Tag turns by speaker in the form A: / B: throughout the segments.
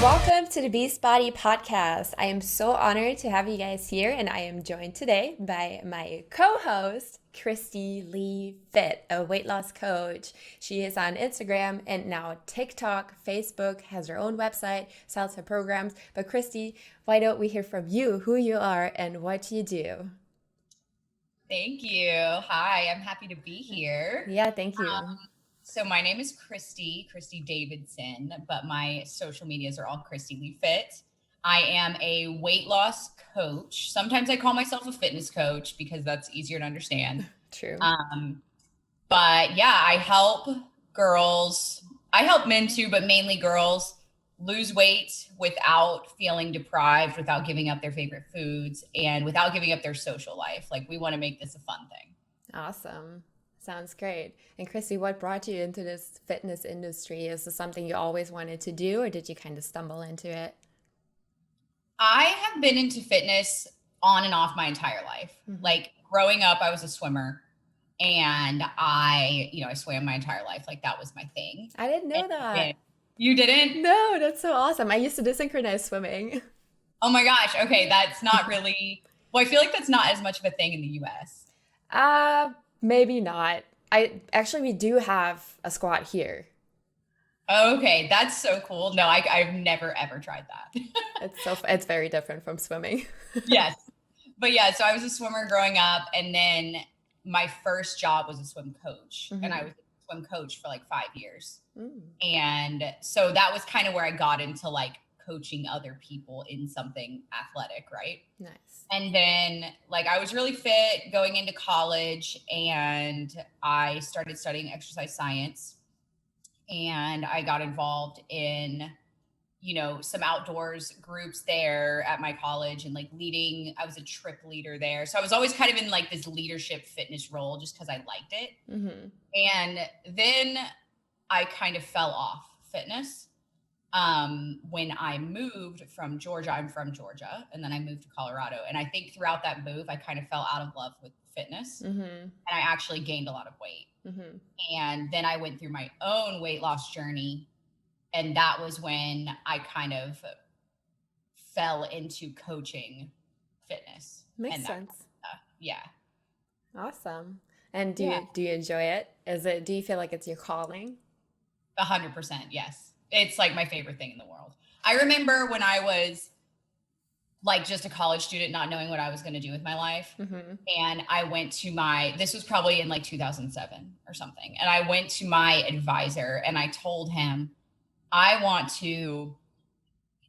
A: Welcome to the Beast Body Podcast. I am so honored to have you guys here, and I am joined today by my co-host, Christy Lee Fit, a weight loss coach. She is on Instagram and now TikTok, Facebook, has her own website, sells her programs. But Christy, why don't we hear from you, who you are and what you do?
B: Thank you. Hi, I'm happy to be here.
A: Yeah, thank you.
B: So my name is Christy Davidson, but my social medias are all Christy Lee Fit. I am a weight loss coach. Sometimes I call myself a fitness coach because that's easier to understand.
A: True.
B: But yeah, I help girls. I help men too, but mainly girls lose weight without feeling deprived, without giving up their favorite foods, and without giving up their social life. Like, we want to make this a fun thing.
A: Awesome. Sounds great. And Christy, what brought you into this fitness industry? Is this something you always wanted to do, or did you kind of stumble into it?
B: I have been into fitness on and off my entire life.
A: Mm-hmm.
B: Like, growing up, I was a swimmer, and I swam my entire life. Like, that was my thing.
A: I didn't know that.
B: You didn't?
A: No, that's so awesome. I used to do synchronized swimming.
B: Oh my gosh. Okay. That's not really, well, I feel like that's not as much of a thing in the US.
A: Maybe not. We do have a squat here.
B: Okay. That's so cool. No, I've never, ever tried that.
A: It's very different from swimming.
B: Yes. But yeah, so I was a swimmer growing up, and then my first job was a swim coach. Mm-hmm. And I was a swim coach for like 5 years. Mm. And so that was kind of where I got into like coaching other people in something athletic, right?
A: Nice.
B: And then like I was really fit going into college, and I started studying exercise science, and I got involved in, some outdoors groups there at my college, and like I was a trip leader there. So I was always kind of in like this leadership fitness role just because I liked it. Mm-hmm. And then I kind of fell off fitness. When I moved from Georgia, I'm from Georgia, and then I moved to Colorado. And I think throughout that move, I kind of fell out of love with fitness, mm-hmm. and I actually gained a lot of weight. Mm-hmm. And then I went through my own weight loss journey. And that was when I kind of fell into coaching fitness.
A: Makes sense.
B: Yeah.
A: Awesome. And do you enjoy it? Do you feel like it's your calling?
B: 100%. Yes. It's like my favorite thing in the world. I remember when I was like just a college student, not knowing what I was going to do with my life. Mm-hmm. And I went to this was probably in like 2007 or something. And I went to my advisor and I told him, I want to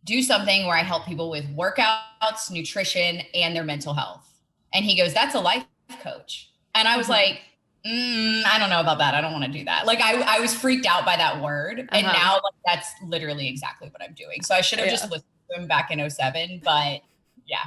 B: do something where I help people with workouts, nutrition, and their mental health. And he goes, that's a life coach. And I was like, I don't know about that. I don't want to do that. Like I was freaked out by that word. And now like, that's literally exactly what I'm doing. So I should have just listened to him back in 2007, but yeah.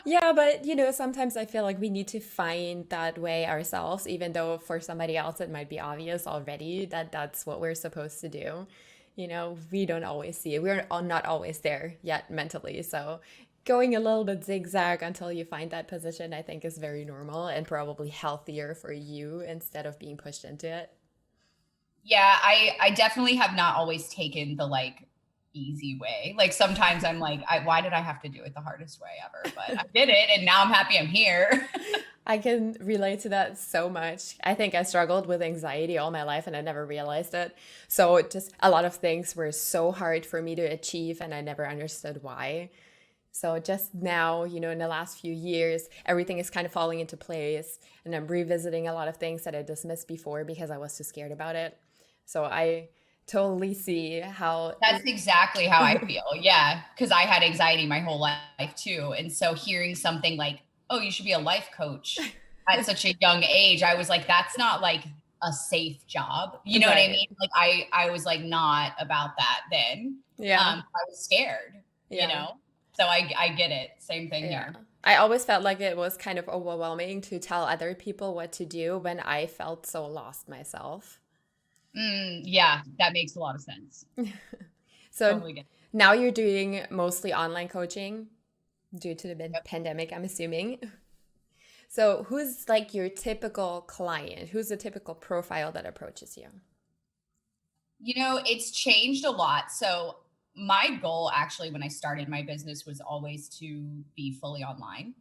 A: Yeah, but sometimes I feel like we need to find that way ourselves, even though for somebody else it might be obvious already that that's what we're supposed to do. We don't always see it. We're not always there yet mentally. So going a little bit zigzag until you find that position, I think is very normal and probably healthier for you instead of being pushed into it.
B: Yeah, I definitely have not always taken the like easy way. Like sometimes I'm like, why did I have to do it the hardest way ever? But I did it, and now I'm happy I'm here.
A: I can relate to that so much. I think I struggled with anxiety all my life and I never realized it. So just a lot of things were so hard for me to achieve and I never understood why. So just now, in the last few years, everything is kind of falling into place and I'm revisiting a lot of things that I dismissed before because I was too scared about it. So I totally see how...
B: That's exactly how I feel. Yeah. Because I had anxiety my whole life too. And so hearing something like, oh, you should be a life coach at such a young age, I was like, that's not like a safe job. You know what I mean? Like I was like not about that then.
A: Yeah.
B: I was scared, So I get it. Same thing here.
A: I always felt like it was kind of overwhelming to tell other people what to do when I felt so lost myself.
B: Yeah, that makes a lot of sense.
A: So totally now you're doing mostly online coaching due to the pandemic, I'm assuming. So who's like your typical client? Who's the typical profile that approaches you?
B: It's changed a lot. So my goal actually when I started my business was always to be fully online.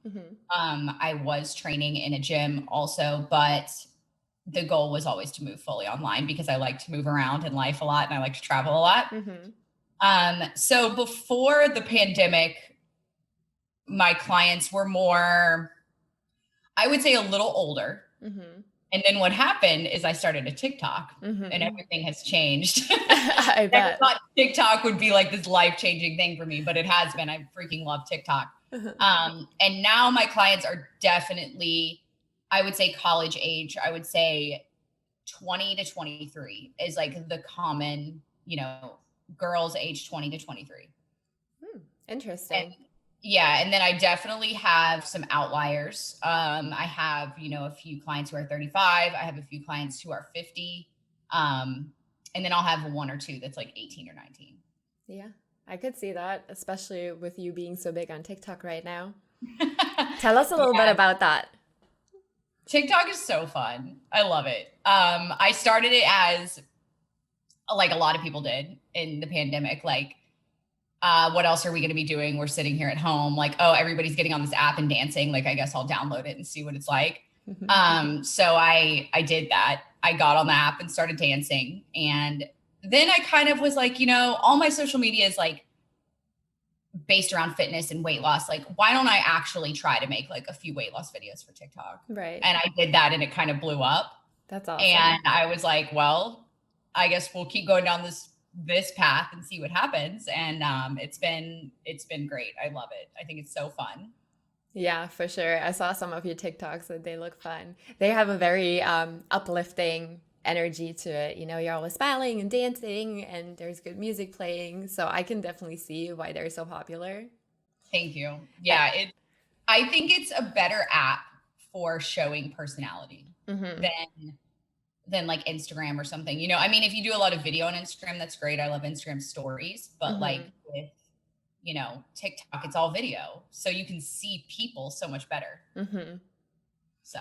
B: I was training in a gym also, but the goal was always to move fully online because I like to move around in life a lot and I like to travel a lot. So before the pandemic, my clients were more, I would say, a little older. And then what happened is I started a TikTok and everything has changed.
A: I bet.
B: I thought TikTok would be like this life-changing thing for me, but it has been. I freaking love TikTok. And now my clients are definitely, I would say, college age. I would say 20 to 23 is like the common, girls age 20 to 23.
A: Interesting.
B: And then I definitely have some outliers. I have, a few clients who are 35. I have a few clients who are 50. And then I'll have one or two that's like 18 or 19.
A: Yeah, I could see that, especially with you being so big on TikTok right now. Tell us a little bit about that.
B: TikTok is so fun. I love it. I started it as like a lot of people did in the pandemic. Like, what else are we going to be doing? We're sitting here at home. Like, oh, everybody's getting on this app and dancing. Like, I guess I'll download it and see what it's like. So I did that. I got on the app and started dancing. And then I kind of was like, all my social media is like based around fitness and weight loss. Like, why don't I actually try to make like a few weight loss videos for TikTok?
A: Right.
B: And I did that and it kind of blew up.
A: That's awesome.
B: And I was like, well, I guess we'll keep going down this path and see what happens. And it's been great. I love it. I think it's so fun.
A: Yeah, for sure. I saw some of your TikToks and they look fun. They have a very uplifting energy to it. You're always smiling and dancing and there's good music playing. So I can definitely see why they're so popular.
B: Thank you. Yeah, I think it's a better app for showing personality than like Instagram or something. If you do a lot of video on Instagram, that's great. I love Instagram stories, but like with, TikTok, it's all video. So you can see people so much better. So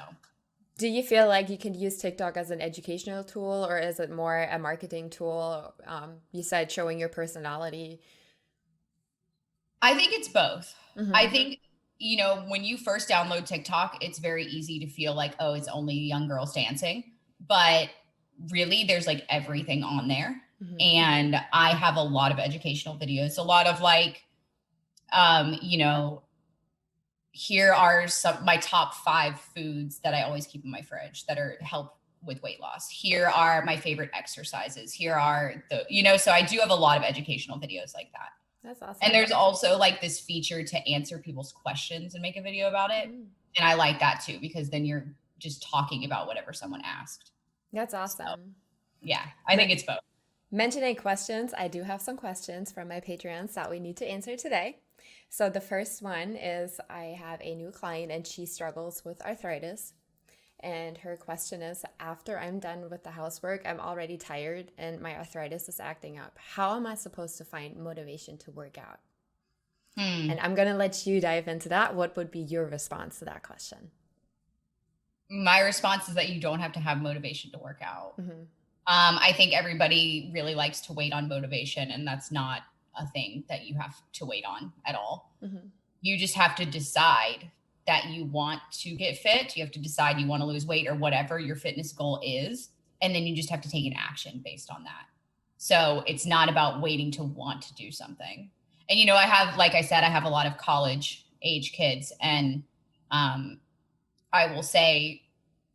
A: do you feel like you can use TikTok as an educational tool or is it more a marketing tool? You said showing your personality.
B: I think it's both. I think, when you first download TikTok, it's very easy to feel like, oh, it's only young girls dancing. But really, there's like everything on there. And I have a lot of educational videos, a lot of like, here are my top 5 foods that I always keep in my fridge that help with weight loss. Here are my favorite exercises. Here are so I do have a lot of educational videos like that.
A: That's awesome.
B: And there's also like this feature to answer people's questions and make a video about it. And I like that too, because then you're just talking about whatever someone asked.
A: That's awesome.
B: So, yeah, I think it's both.
A: Mentioning questions, I do have some questions from my Patreons that we need to answer today. So the first one is I have a new client and she struggles with arthritis. And her question is, after I'm done with the housework, I'm already tired and my arthritis is acting up. How am I supposed to find motivation to work out? And I'm going to let you dive into that. What would be your response to that question?
B: My response is that you don't have to have motivation to work out. I think everybody really likes to wait on motivation, and that's not a thing that you have to wait on at all. You just have to decide that you want to get fit. You have to decide you want to lose weight or whatever your fitness goal is. And then you just have to take an action based on that. So it's not about waiting to want to do something. And, I have, like I said, I have a lot of college age kids, and I will say,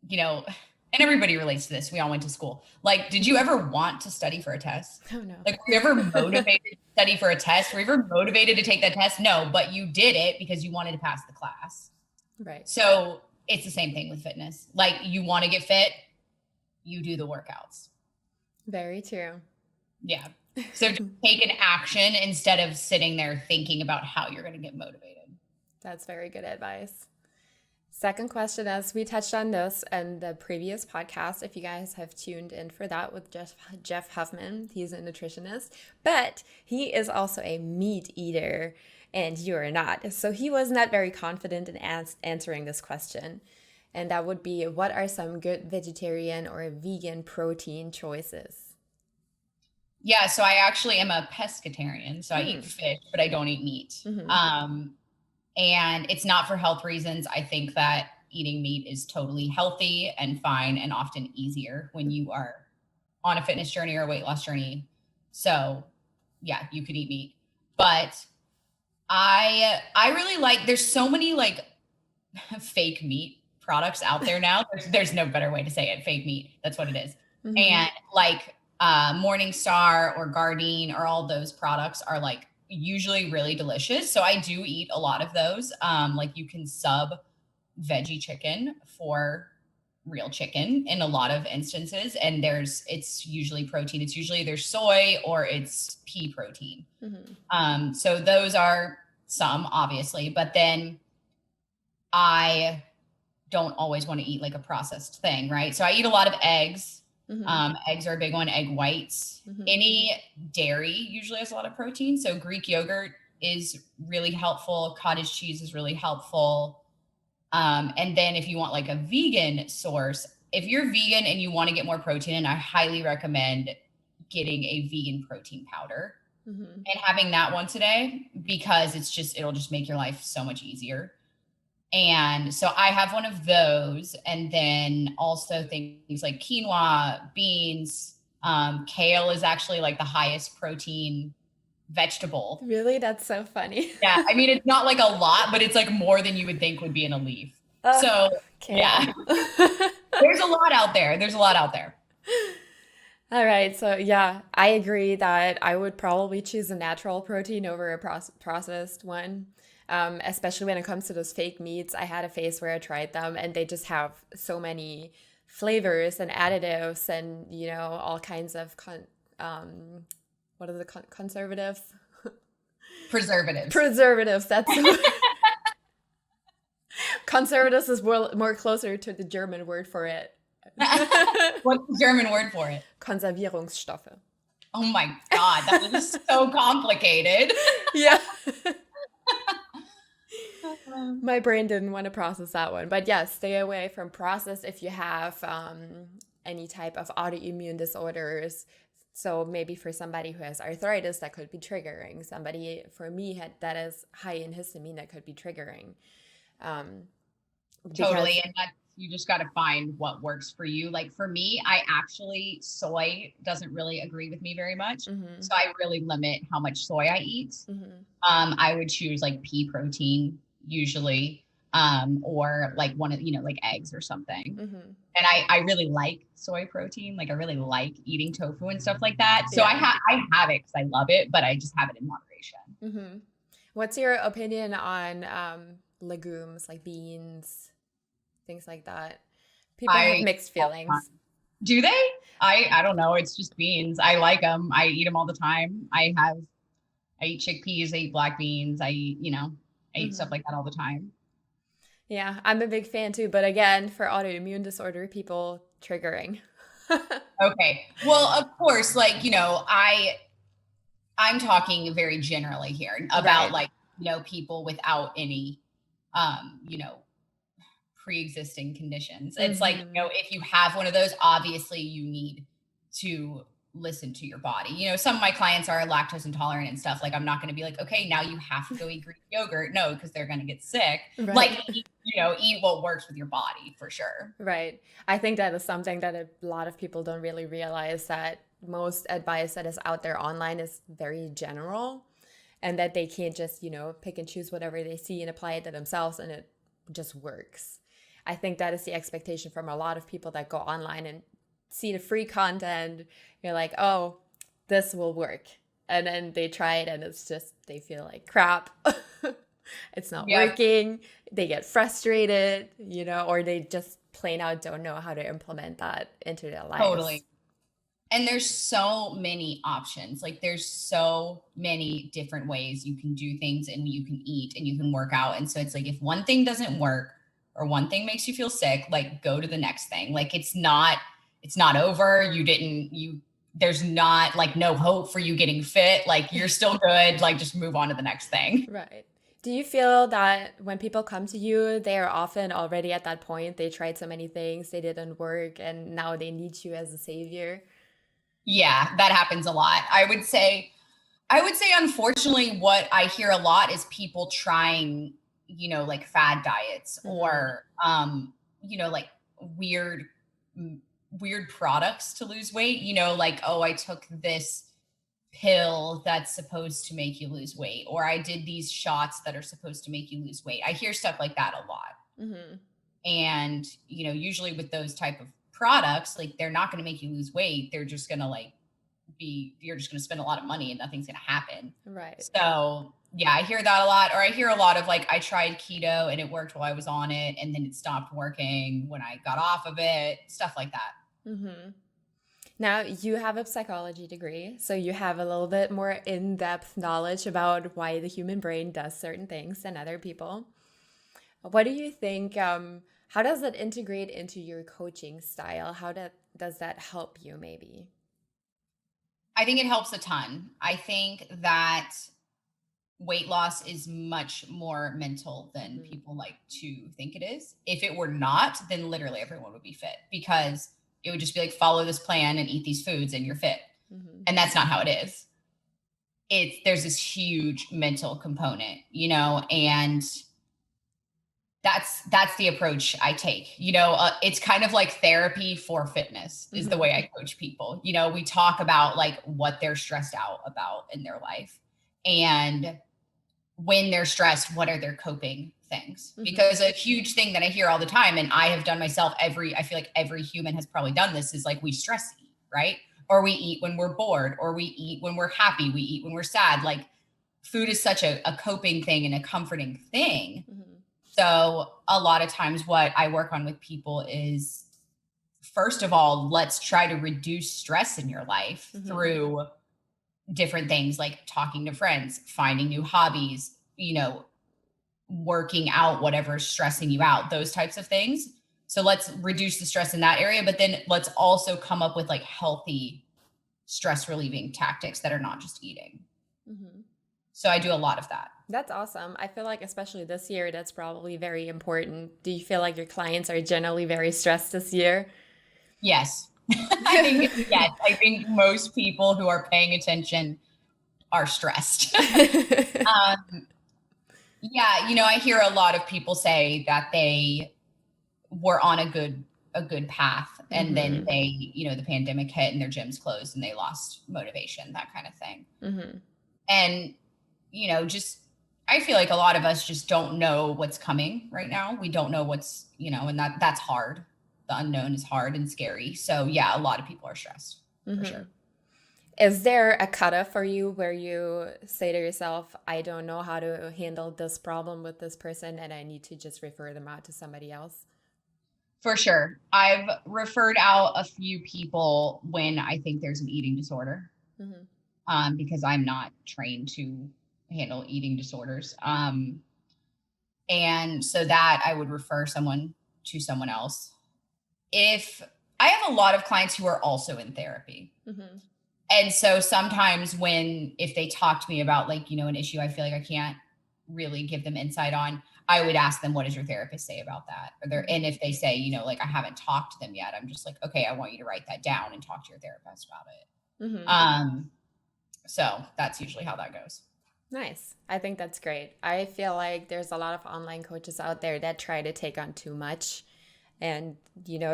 B: and everybody relates to this. We all went to school. Like, did you ever want to study for a test?
A: Oh, no.
B: Like, were you ever motivated to study for a test? Were you ever motivated to take that test? No, but you did it because you wanted to pass the class.
A: Right.
B: So it's the same thing with fitness. Like, you want to get fit, you do the workouts.
A: Very true.
B: Yeah. So just take an action instead of sitting there thinking about how you're going to get motivated.
A: That's very good advice. Second question, as we touched on this in the previous podcast, if you guys have tuned in for that with Jeff Huffman, he's a nutritionist, but he is also a meat eater and you are not. So he was not very confident in answering this question. And that would be, what are some good vegetarian or vegan protein choices?
B: Yeah, so I actually am a pescatarian. So I eat
A: Mm.
B: fish, but I don't eat meat.
A: Hmm.
B: And it's not for health reasons. I think that eating meat is totally healthy and fine and often easier when you are on a fitness journey or a weight loss journey. So yeah, you could eat meat. But I really like, there's so many like fake meat products out there now. There's no better way to say it. Fake meat. That's what it is.
A: Hmm.
B: And like Morningstar or Gardein or all those products are like usually really delicious. So I do eat a lot of those. Like you can sub veggie chicken for real chicken in a lot of instances. And it's usually protein. It's usually either soy or it's pea protein.
A: Hmm.
B: So those are some obviously, but then I don't always want to eat like a processed thing, right? So I eat a lot of eggs.
A: Hmm.
B: Eggs are a big one, egg whites.
A: Hmm.
B: Any dairy usually has a lot of protein. So Greek yogurt is really helpful. Cottage cheese is really helpful. And then if you want like a vegan source, if you're vegan and you want to get more protein, I highly recommend getting a vegan protein powder
A: Hmm.
B: and having that once a day because it'll just make your life so much easier. And so I have one of those. And then also things like quinoa, beans, kale is actually like the highest protein vegetable.
A: Really? That's so funny.
B: Yeah. I mean, it's not like a lot, but it's like more than you would think would be in a leaf.
A: uh,
B: So
A: Kale.
B: yeah, there's a lot out there. There's a lot out there.
A: All right, so yeah, I agree that I would probably choose a natural protein over a processed one. Especially when it comes to those fake meats. I had a phase where I tried them and they just have so many flavors and additives and, all kinds of what are the conservatives?
B: Preservatives.
A: Preservatives. That's conservatives is more closer to the German word for it.
B: What's the German word for it?
A: Konservierungsstoffe.
B: Oh my God, that is so complicated.
A: Yeah. My brain didn't want to process that one. But yes, stay away from processed if you have any type of autoimmune disorders. So maybe for somebody who has arthritis, that could be triggering. Somebody, for me, that is high in histamine, that could be triggering. Um, because,
B: Totally. And that you just got to find what works for you. Like for me, soy doesn't really agree with me very much.
A: mm-hmm,
B: So I really limit how much soy I eat.
A: mm-hmm,
B: I would choose like pea protein usually, or like one of, like eggs or something.
A: mm-hmm.
B: And I really like soy protein. Like I really like eating tofu and stuff like that. So
A: Yeah.
B: I have it because I love it, but I just have it in moderation.
A: Mm-hmm. What's your opinion on legumes like beans, things like that? People have
B: I
A: mixed feelings.
B: Do they? I don't know. It's just beans. I like them. I eat them all the time. I eat chickpeas. I eat black beans. I eat stuff
A: Mm-hmm.
B: like that all the time.
A: Yeah, I'm a big fan too, but again, for autoimmune disorder, people triggering.
B: Okay. Well, of course, like, I'm talking very generally here about
A: Right.
B: like, people without any, um, you know, pre-existing conditions. It's like,
A: Mm-hmm.
B: if you have one of those, obviously you need to listen to your body. Some of my clients are lactose intolerant and stuff. Like, I'm not going to be like, okay, now you have to go eat Greek yogurt. No, because they're going to get sick. Like,
A: Right.
B: eat what works with your body for sure.
A: Right. I think that is something that a lot of people don't really realize, that most advice that is out there online is very general, and that they can't just, pick and choose whatever they see and apply it to themselves and it just works. I think that is the expectation from a lot of people that go online and see the free content. You're like, oh, this will work. And then they try it and it's just, they feel like crap. It's not
B: Yep,
A: working. They get frustrated, or they just plain out don't know how to implement that into their lives.
B: totally. And there's so many options. Like, there's so many different ways you can do things and you can eat and you can work out. And so it's like, if one thing doesn't work or one thing makes you feel sick, like, go to the next thing. Like, it's not over. There's not like no hope for you getting fit. Like, you're still good. Like, just move on to the next thing.
A: Right. Do you feel that when people come to you, they are often already at that point? They tried so many things, they didn't work, and now they need you as a savior?
B: Yeah, that happens a lot. I would say unfortunately what I hear a lot is people trying, like fad diets
A: Mm-hmm.
B: or like weird weird products to lose weight, like, oh, I took this pill that's supposed to make you lose weight, or I did these shots that are supposed to make you lose weight. I hear stuff like that a lot.
A: Mm-hmm.
B: And, usually with those type of products, like they're not going to make you lose weight. They're just going to you're just going to spend a lot of money and nothing's going to happen.
A: Right.
B: So yeah, I hear that a lot. Or I hear a lot of like, I tried keto and it worked while I was on it, and then it stopped working when I got off of it, stuff like that.
A: Mm-hmm. Now, you have a psychology degree, so you have a little bit more in-depth knowledge about why the human brain does certain things than other people. What do you think? How does it integrate into your coaching style? Does that help you maybe?
B: I think it helps a ton. I think that weight loss is much more mental than
A: Mm-hmm.
B: people like to think it is. If it were not, then literally everyone would be fit, because it would just be like, follow this plan and eat these foods and you're fit.
A: Mm-hmm.
B: And that's not how it is. There's this huge mental component, and that's the approach I take. It's kind of like therapy for fitness is the
A: Mm-hmm.
B: way I coach people. We talk about like what they're stressed out about in their life, and when they're stressed, what are their coping things?
A: Mm-hmm.
B: Because a huge thing that I hear all the time, and I have done myself, I feel like every human has probably done this, is like we stress eat, right? Or we eat when we're bored, or we eat when we're happy, we eat when we're sad. Like food is such a coping thing and a comforting thing.
A: Mm-hmm.
B: So a lot of times what I work on with people is, first of all, let's try to reduce stress in your life
A: Mm-hmm.
B: through different things like talking to friends, finding new hobbies, working out whatever's stressing you out, those types of things. So let's reduce the stress in that area, but then let's also come up with like healthy stress relieving tactics that are not just eating.
A: Mm-hmm.
B: So I do a lot of that.
A: That's awesome. I feel like, especially this year, that's probably very important. Do you feel like your clients are generally very stressed this year?
B: Yes. I think yes. I think most people who are paying attention are stressed. um, yeah, I hear a lot of people say that they were on a good path, and then
A: Mm-hmm.
B: the pandemic hit and their gyms closed and they lost motivation, that kind of thing.
A: Mm-hmm.
B: And just, I feel like a lot of us just don't know what's coming right now. We don't know and that's hard. The unknown is hard and scary. So yeah, a lot of people are stressed for
A: Mm-hmm.
B: sure.
A: Is there a cutoff for you where you say to yourself, I don't know how to handle this problem with this person and I need to just refer them out to somebody else?
B: For sure. I've referred out a few people when I think there's an eating disorder,
A: Mm-hmm.
B: because I'm not trained to handle eating disorders. And so that I would refer someone to someone else. If I have a lot of clients who are also in therapy.
A: Mm-hmm.
B: And so sometimes if they talk to me about like, an issue I feel like I can't really give them insight on, I would ask them, what does your therapist say about that? And if they say, like, I haven't talked to them yet, I'm just like, okay, I want you to write that down and talk to your therapist about it.
A: Mm-hmm.
B: So that's usually how that goes.
A: Nice. I think that's great. I feel like there's a lot of online coaches out there that try to take on too much and,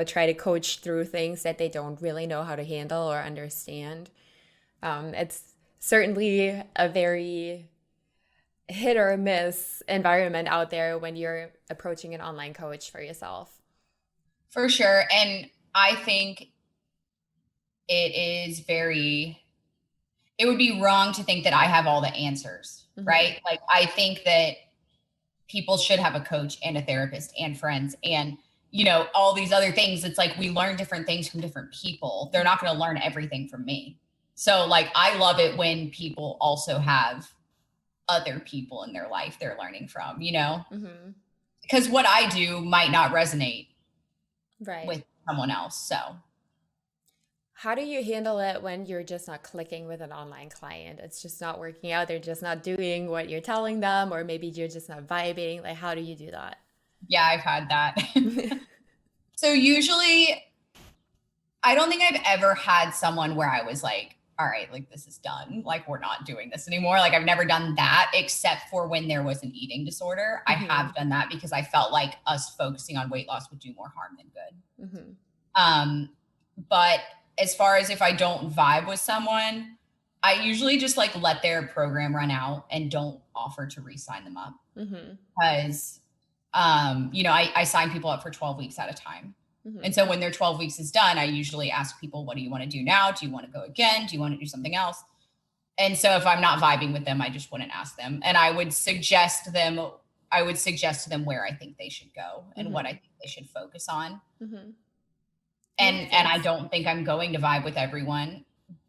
A: try to coach through things that they don't really know how to handle or understand. It's certainly a very hit or miss environment out there when you're approaching an online coach for yourself.
B: For sure. And I think it would be wrong to think that I have all the answers,
A: Mm-hmm.
B: right? Like, I think that people should have a coach and a therapist and friends and, all these other things. It's like we learn different things from different people. They're not going to learn everything from me. So, like, I love it when people also have other people in their life they're learning from,
A: Mm-hmm.
B: because what I do might not resonate
A: Right.
B: with someone else. So,
A: How do you handle it when you're just not clicking with an online client? It's just not working out. They're just not doing what you're telling them, or maybe you're just not vibing. Like, how do you do that?
B: yeah, I've had that. So, usually I don't think I've ever had someone where I was like, all right, like this is done. Like we're not doing this anymore. Like I've never done that except for when there was an eating disorder. I have done that because I felt like us focusing on weight loss would do more harm than good. But as far as if I don't vibe with someone, I usually just like let their program run out and don't offer to re-sign them up. Because, you know, I sign people up for 12 weeks at a time. And so when their 12 weeks is done, I usually ask people, what do you want to do now? Do you want to go again? Do you want to do something else? And so if I'm not vibing with them, I just wouldn't ask them. And I would suggest to them where I think they should go and what I think they should focus on. And I don't think I'm going to vibe with everyone,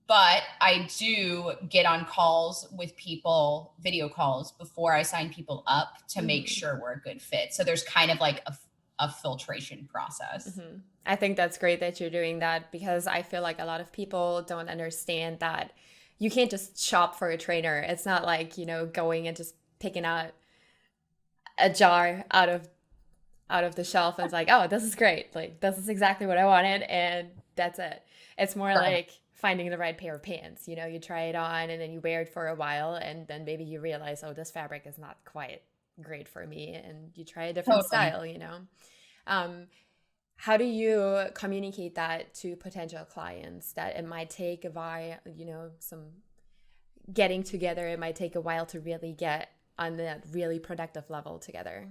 B: but I do get on calls with people, video calls, before I sign people up to make sure we're a good fit. So there's kind of like a filtration process.
A: I think that's great that you're doing that, because I feel like a lot of people don't understand that you can't just shop for a trainer. It's not like, you know, going and just picking out a jar out of the shelf and it's like, oh, this is great. Like, this is exactly what I wanted. And that's it. It's more like finding the right pair of pants. You know, you try it on and then you wear it for a while and then maybe you realize, oh, this fabric is not quite great for me. And you try a different style, you know. How do you communicate that to potential clients, that it might take a while, you know, some getting together, it might take a while to really get on that really productive level together?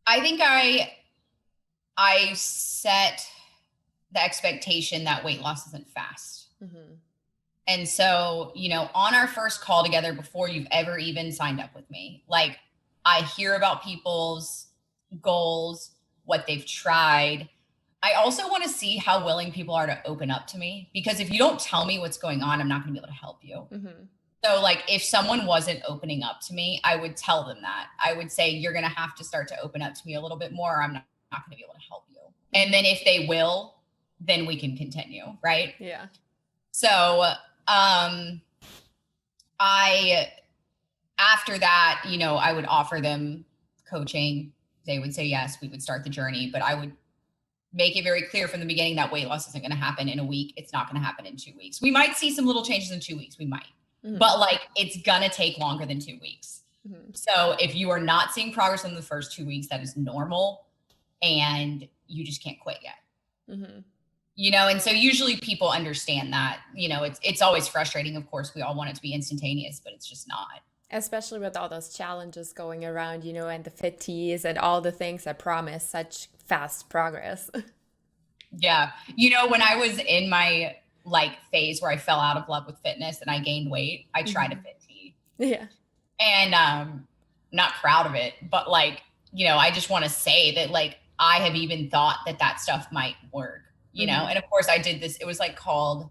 B: I think I set the expectation that weight loss isn't fast. And so, you know, on our first call together, before you've ever even signed up with me, like I hear about people's goals, what they've tried. I also want to see how willing people are to open up to me, because if you don't tell me what's going on, I'm not going to be able to help you. So like if someone wasn't opening up to me, I would tell them that. I would say, you're going to have to start to open up to me a little bit more, or I'm not going to be able to help you. And then if they will, then we can continue. Right.
A: Yeah.
B: So, after that, you know, I would offer them coaching. They would say yes, we would start the journey, but I would make it very clear from the beginning that weight loss isn't going to happen in a week. It's not going to happen in 2 weeks. We might see some little changes in 2 weeks. We might, but like, it's going to take longer than 2 weeks. So if you are not seeing progress in the first 2 weeks, that is normal. And you just can't quit yet. You know, and so usually people understand that, you know, it's always frustrating. Of course, we all want it to be instantaneous, but it's just not.
A: Especially with all those challenges going around, you know, and the fit teas and all the things that promise such fast progress.
B: Yeah. You know, when I was in my like phase where I fell out of love with fitness and I gained weight, I tried a fit tea.
A: Yeah.
B: And not proud of it, but like, you know, I just want to say that like, I have even thought that stuff might work, you know? And of course I did this, it was like called,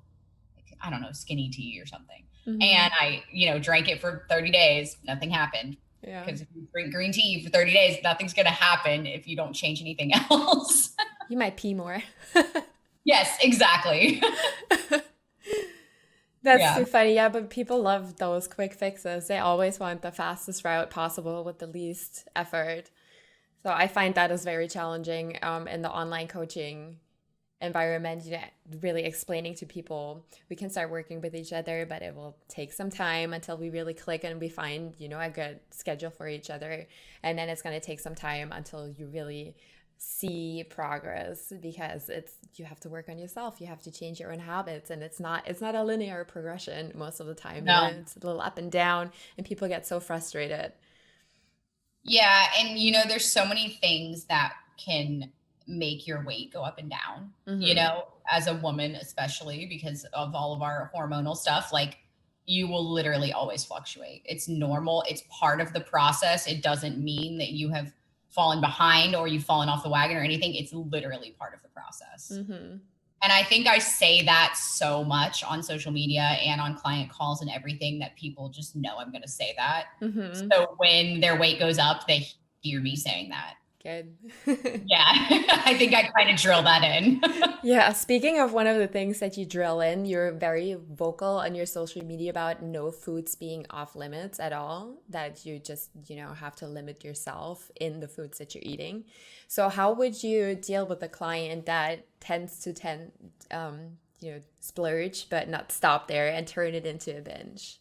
B: I don't know, skinny tea or something. And I, you know, drank it for 30 days. Nothing happened. Yeah. Because if you drink green tea for 30 days, nothing's going to happen if you don't change anything else.
A: You might pee more.
B: Yes, exactly.
A: That's too funny. Yeah, but people love those quick fixes. They always want the fastest route possible with the least effort. So I find that is very challenging in the online coaching environment, you know, really explaining to people we can start working with each other, but it will take some time until we really click and we find, you know, a good schedule for each other. And then it's going to take some time until you really see progress, because you have to work on yourself. You have to change your own habits, and it's not a linear progression most of the time.
B: No.
A: You know, it's a little up and down, and people get so frustrated.
B: Yeah. And, you know, there's so many things that can make your weight go up and down, you know, as a woman, especially because of all of our hormonal stuff, like you will literally always fluctuate. It's normal. It's part of the process. It doesn't mean that you have fallen behind or you've fallen off the wagon or anything. It's literally part of the process. And I think I say that so much on social media and on client calls and everything that people just know I'm going to say that. So when their weight goes up, they hear me saying that.
A: Good.
B: Yeah, I think I kind of drill that in.
A: Yeah, speaking of one of the things that you drill in, you're very vocal on your social media about no foods being off limits at all, that you just, have to limit yourself in the foods that you're eating. So how would you deal with a client that tends to splurge, but not stop there and turn it into a binge?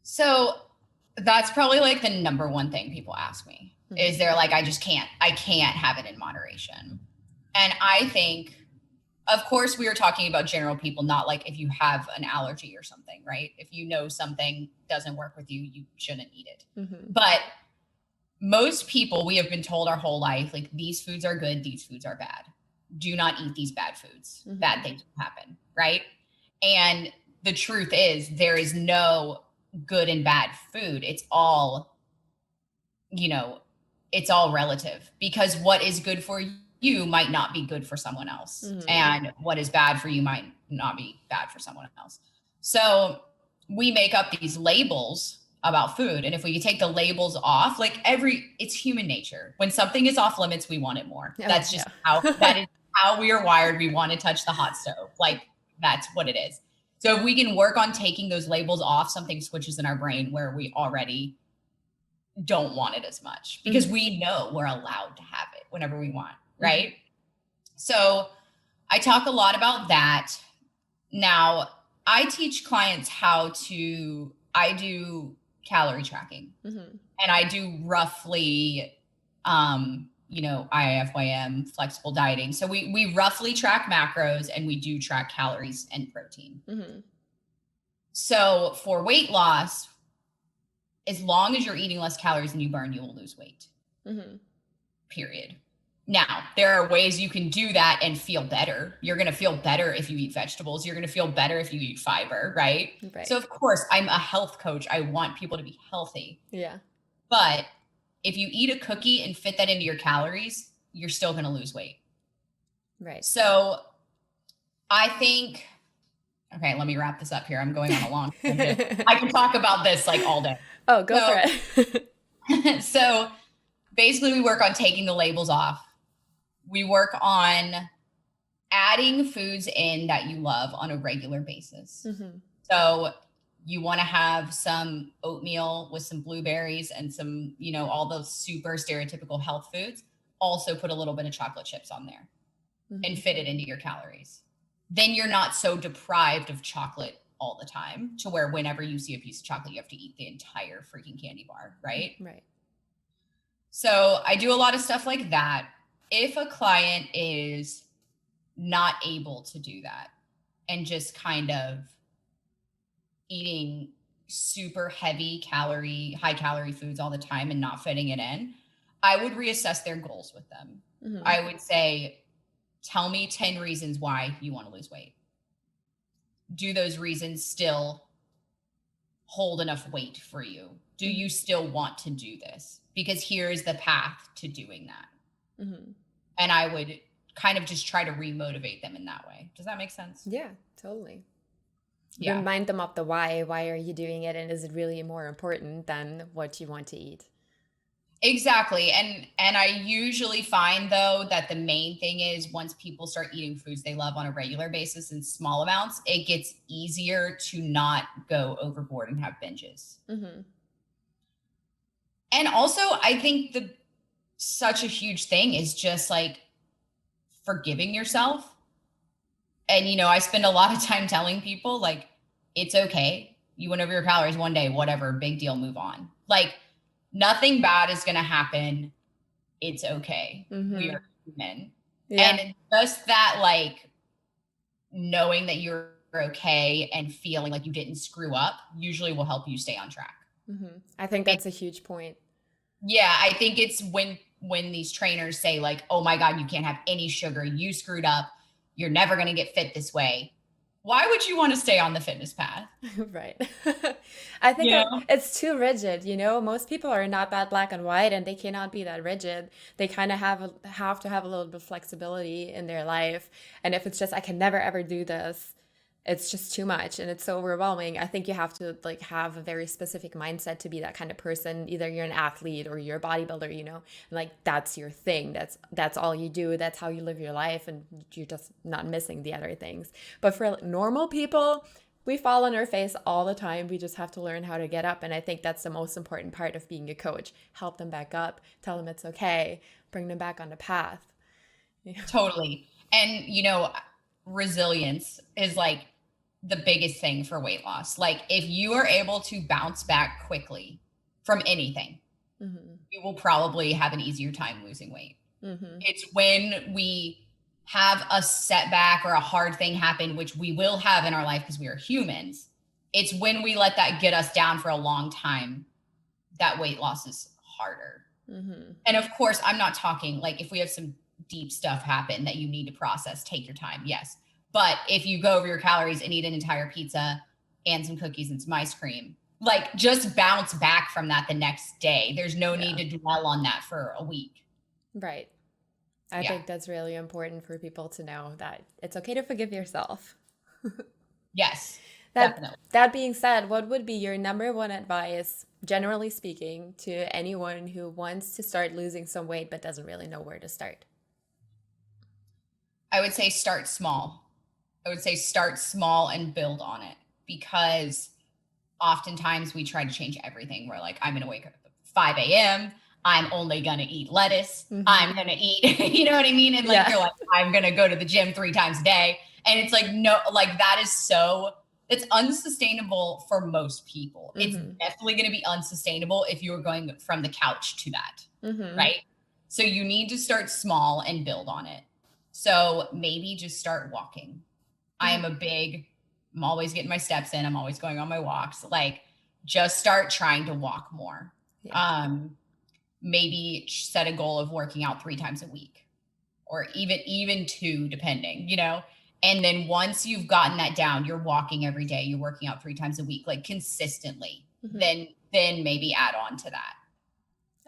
B: So that's probably like the number one thing people ask me is they're like, I can't have it in moderation. And I think, of course, we were talking about general people, not like if you have an allergy or something, right? If you know something doesn't work with you, you shouldn't eat it. But most people, we have been told our whole life, like these foods are good, these foods are bad. Do not eat these bad foods. Bad things will happen, right? And the truth is there is no good and bad food. It's all, it's all relative, because what is good for you might not be good for someone else. And what is bad for you might not be bad for someone else. So we make up these labels about food. And if we could take the labels off, like it's human nature. When something is off limits, we want it more. That's just that is how we are wired. We want to touch the hot stove. Like that's what it is. So if we can work on taking those labels off, something switches in our brain where we already don't want it as much, because we know we're allowed to have it whenever we want, right? So I talk a lot about that. Now, I teach clients I do calorie tracking, and I do roughly, IFYM, flexible dieting. So we roughly track macros, and we do track calories and protein. So for weight loss, as long as you're eating less calories than you burn, you will lose weight. Period. Now, there are ways you can do that and feel better. You're going to feel better if you eat vegetables. You're going to feel better if you eat fiber, right? So of course, I'm a health coach. I want people to be healthy. Yeah. But if you eat a cookie and fit that into your calories, you're still going to lose weight. Right. So I think, okay, let me wrap this up here. I'm going on a long tangent. I can talk about this like all day.
A: Oh, go for
B: it. So basically we work on taking the labels off. We work on adding foods in that you love on a regular basis. So you want to have some oatmeal with some blueberries and some, all those super stereotypical health foods. Also put a little bit of chocolate chips on there and fit it into your calories. Then you're not so deprived of chocolate all the time to where whenever you see a piece of chocolate, you have to eat the entire freaking candy bar, right? Right. So I do a lot of stuff like that. If a client is not able to do that and just kind of eating super high calorie foods all the time and not fitting it in, I would reassess their goals with them. I would say, tell me 10 reasons why you want to lose weight. Do those reasons still hold enough weight for you? Do you still want to do this? Because here's the path to doing that. And I would kind of just try to remotivate them in that way. Does that make sense?
A: Yeah, totally. Yeah. Remind them of the why. Why are you doing it? And is it really more important than what you want to eat?
B: Exactly. And I usually find, though, that the main thing is once people start eating foods they love on a regular basis in small amounts, it gets easier to not go overboard and have binges. And also, I think such a huge thing is just like forgiving yourself. And, I spend a lot of time telling people like, it's okay. You went over your calories one day, whatever, big deal, move on. Like, nothing bad is going to happen. It's okay. We are human. Yeah. And just that, like, knowing that you're okay and feeling like you didn't screw up usually will help you stay on track.
A: I think that's a huge point.
B: Yeah. I think it's when these trainers say like, oh my God, you can't have any sugar. You screwed up. You're never going to get fit this way. Why would you want to stay on the fitness path?
A: Right. I think it's too rigid. Most people are not that black and white, and they cannot be that rigid. They kind of have to have a little bit of flexibility in their life. And if it's just, I can never, ever do this, it's just too much and it's so overwhelming. I think you have to like have a very specific mindset to be that kind of person. Either you're an athlete or you're a bodybuilder, and like that's your thing. That's all you do. That's how you live your life, and you're just not missing the other things. But for normal people, we fall on our face all the time. We just have to learn how to get up. And I think that's the most important part of being a coach. Help them back up, tell them it's okay, bring them back on the path.
B: Totally. And, resilience is like the biggest thing for weight loss. Like if you are able to bounce back quickly from anything, you will probably have an easier time losing weight. It's when we have a setback or a hard thing happen, which we will have in our life because we are humans. It's when we let that get us down for a long time that weight loss is harder. And of course, I'm not talking like if we have some deep stuff happen that you need to process, take your time. Yes. But if you go over your calories and eat an entire pizza and some cookies and some ice cream, like just bounce back from that the next day. There's no need to dwell on that for a week.
A: Right. I think that's really important for people to know that it's okay to forgive yourself.
B: Yes, definitely.
A: That being said, what would be your number one advice, generally speaking, to anyone who wants to start losing some weight but doesn't really know where to start?
B: I would say start small. And build on it, because oftentimes we try to change everything. We're like, I'm going to wake up at 5 a.m. I'm only going to eat lettuce. I'm going to eat, you know what I mean? And like, you're like, I'm going to go to the gym 3 times a day. And it's like, no, like it's unsustainable for most people. It's definitely going to be unsustainable if you're going from the couch to that. Right. So you need to start small and build on it. So maybe just start walking. I'm always getting my steps in. I'm always going on my walks. Like just start trying to walk more. Maybe set a goal of working out 3 times a week, or even 2, depending, and then once you've gotten that down, you're walking every day, you're working out 3 times a week, like consistently, then maybe add on to that.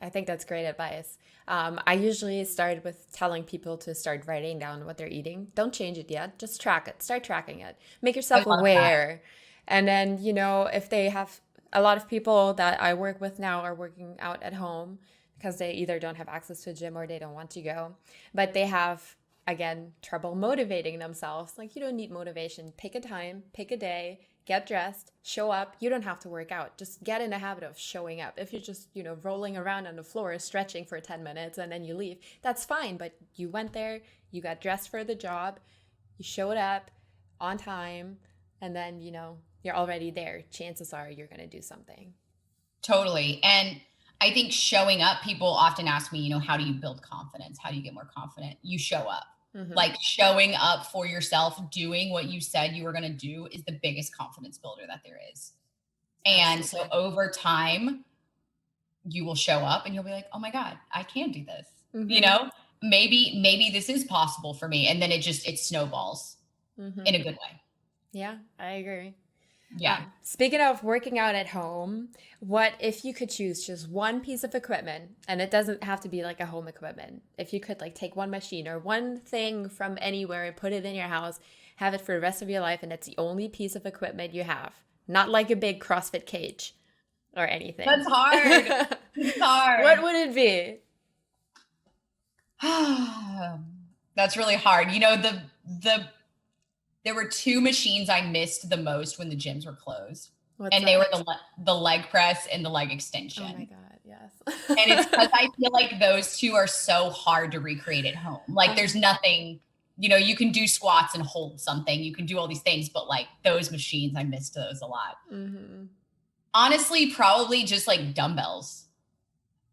A: I think that's great advice. I usually start with telling people to start writing down what they're eating. Don't change it yet. Just track it. Start tracking it. Make yourself aware. And then, if they have a lot of people that I work with now are working out at home because they either don't have access to a gym or they don't want to go, but they have, again, trouble motivating themselves. Like, you don't need motivation. Pick a time, pick a day, get dressed, show up. You don't have to work out. Just get in the habit of showing up. If you're just, rolling around on the floor, stretching for 10 minutes and then you leave, that's fine. But you went there, you got dressed for the job, you showed up on time, and then, you're already there. Chances are you're going to do something.
B: Totally. And I think showing up, people often ask me, how do you build confidence? How do you get more confident? You show up. Like showing up for yourself, doing what you said you were going to do is the biggest confidence builder that there is. And so over time, you will show up and you'll be like, oh my God, I can do this. Maybe this is possible for me. And then it snowballs in a good way.
A: Yeah, I agree.
B: Yeah.
A: Speaking of working out at home, what if you could choose just one piece of equipment, and it doesn't have to be like a home equipment. If you could like take one machine or one thing from anywhere and put it in your house, have it for the rest of your life, and it's the only piece of equipment you have, not like a big CrossFit cage or anything.
B: That's hard. It's hard.
A: What would it be?
B: That's really hard. There were 2 machines I missed the most when the gyms were closed. They were the leg press and the leg extension.
A: Oh my God, yes.
B: And it's because I feel like those 2 are so hard to recreate at home. Like there's nothing, you can do squats and hold something. You can do all these things, but like those machines, I missed those a lot. Honestly, probably just like dumbbells.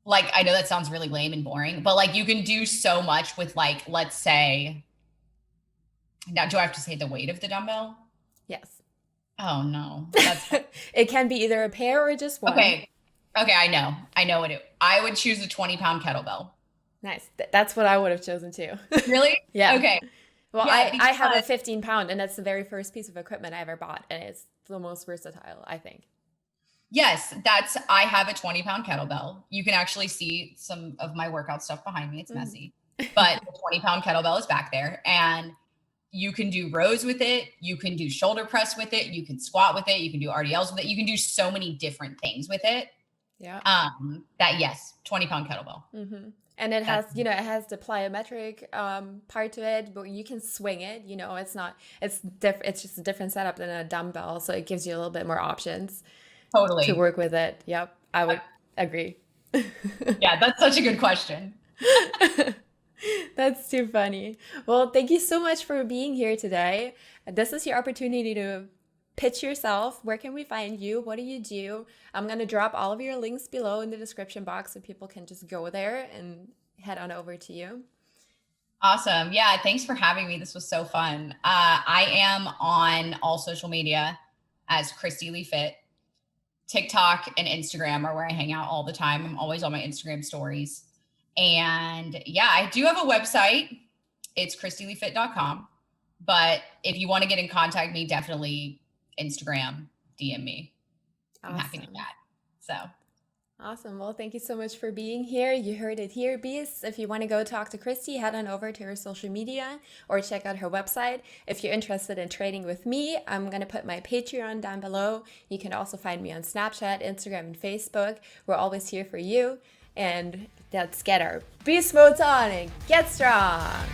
B: Like, I know that sounds really lame and boring, but like you can do so much with like, let's say, now, do I have to say the weight of the dumbbell?
A: Yes.
B: Oh, no.
A: It can be either a pair or just one.
B: Okay, I know I would choose a 20-pound kettlebell.
A: Nice. That's what I would have chosen too.
B: Really?
A: Yeah.
B: Okay.
A: Well, yeah, I have a 15-pound, and that's the very first piece of equipment I ever bought, and it's the most versatile, I think.
B: Yes, I have a 20-pound kettlebell. You can actually see some of my workout stuff behind me. It's messy, but the 20-pound kettlebell is back there, and You can do rows with it. You can do shoulder press with it. You can squat with it. You can do RDLs with it. You can do so many different things with it.
A: Yeah.
B: That yes, 20-pound kettlebell.
A: Mm-hmm. And it has, it has the plyometric part to it, but you can swing it. It's just a different setup than a dumbbell, so it gives you a little bit more options
B: Totally.
A: to work with it. Yep, I would agree.
B: Yeah, that's such a good question.
A: That's too funny. Well, thank you so much for being here today. This is your opportunity to pitch yourself. Where can we find you? What do you do? I'm going to drop all of your links below in the description box so people can just go there and head on over to you.
B: Awesome. Yeah, thanks for having me. This was so fun. I am on all social media as Christy Lee Fit. TikTok and Instagram are where I hang out all the time. I'm always on my Instagram stories. And yeah, I do have a website. It's christyleefit.com. But if you want to get in contact with me, definitely Instagram, DM me. I'm happy to chat. So
A: awesome. Well, thank you so much for being here. You heard it here, Beasts. If you want to go talk to Christy, head on over to her social media or check out her website. If you're interested in training with me, I'm going to put my Patreon down below. You can also find me on Snapchat, Instagram, and Facebook. We're always here for you. And let's get our beast modes on and get strong.